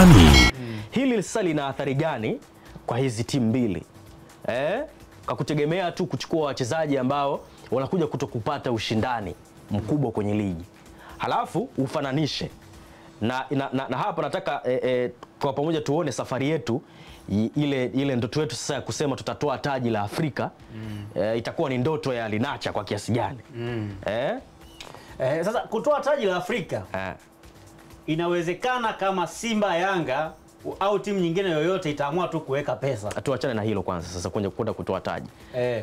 Uwanjani. Hili sasa lina athari gani kwa hizi timu mbili? Kwa kutegemea tu kuchukua wachezaji ambao wanakuja kutokupata ushindani mkubwa kwenye ligi. Halafu ufananishe. Na hapa nataka kwa pamoja tuone safari yetu ile ndoto yetu sasa ya kusema tutatoa taji la Afrika itakuwa ni ndoto ya Linacha kwa kiasi gani? Sasa kutoa taji la Afrika inawezekana kama Simba, Yanga au timu nyingine yoyote itaamua tu kuweka pesa. Tuachane na hilo kwanza, sasa kwenda kutoa taji.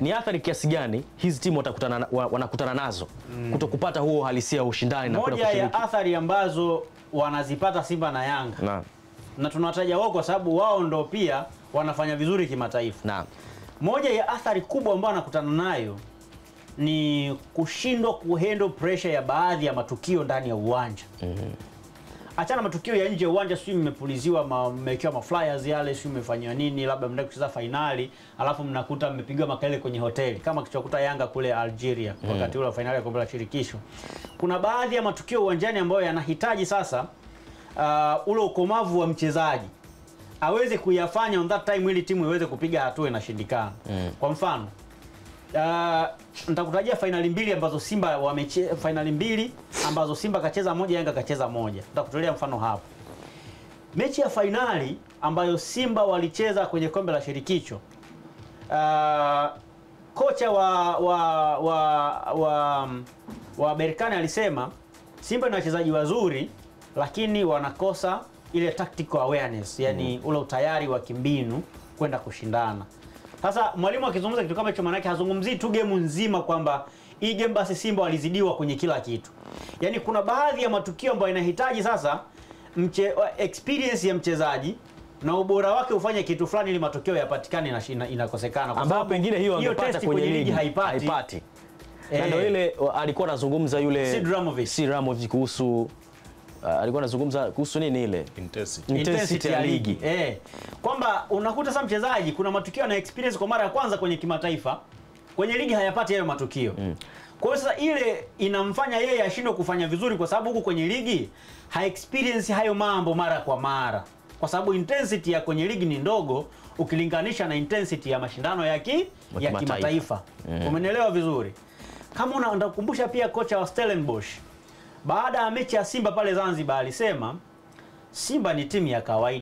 Ni athari kiasi gani hizi timu wanakutana nazo kutokupata huo halisia wa ushindani na moja ya athari ambazo wanazipata Simba na Yanga. Na tunawataja wao kwa sababu wao ndo pia wanafanya vizuri kimataifa. Moja ya athari kubwa ambayo wanakutana nayo ni kushindwa kuhandle pressure ya baadhi ya matukio ndani ya uwanja. Achana matukio ya nje ya uwanja, sio mmepuliziwa mmewekewa maflyers yale, sio mmefanywa nini, labda mnaenda kucheza finali alafu mnakuta mmepigwa makelele kwenye hoteli kama kilichokuta Yanga kule Algeria wakati ule wa finali ya kombe la shirikisho. Kuna baadhi ya matukio uwanjani ambayo yanahitaji sasa ule ukomavu wa mchezaji aweze kuyafanya on that time ili timu iweze kupiga hatua inashindikana. Kwa mfano nitakutajia finali mbili ambazo Simba finali mbili ambazo Simba kacheza moja, Yanga kacheza moja. Nitakutolea mfano hapo. Mechi ya finali ambayo Simba walicheza kwenye kombe la shirikisho, kocha wa Berkane alisema Simba ni wachezaji wazuri lakini wanakosa ile tactical awareness, yani ule utayari wa kimbinu kwenda kushindana. Sasa mwalimu akizungumza kitu kama hicho, maana yake hazungumzii tu game nzima kwamba hii game basi Simba walizidiwa kwenye kila kitu. Yaani kuna baadhi ya matukio ambayo inahitaji sasa experience ya mchezaji na ubora wake ufanye kitu fulani ili matokeo yapatikane na inakosekana kwa sababu pengine hiyo angepata kwenye ligi haipati. Na ndio ile alikuwa anazungumza yule Sidramovic kuhusu alikuwa anazungumza kuhusu nini ile intensity ya ligi. Kwamba unakuta sasa mchezaji kuna matukio na experience kwa mara ya kwanza kwenye kimataifa, kwenye ligi hayapati hayo matukio. Kwa hiyo sasa ile inamfanya yeye ashindwe kufanya vizuri kwa sababu huko kwenye ligi ha experience hayo mambo mara kwa mara. Kwa sababu intensity ya kwenye ligi ni ndogo ukilinganisha na intensity ya mashindano ya kimataifa. Umenielewa vizuri? Kama unakumbusha pia kocha wa Stellenbosch baada ya mechi ya Simba pale Zanzibar alisema Simba ni timu ya kawaida.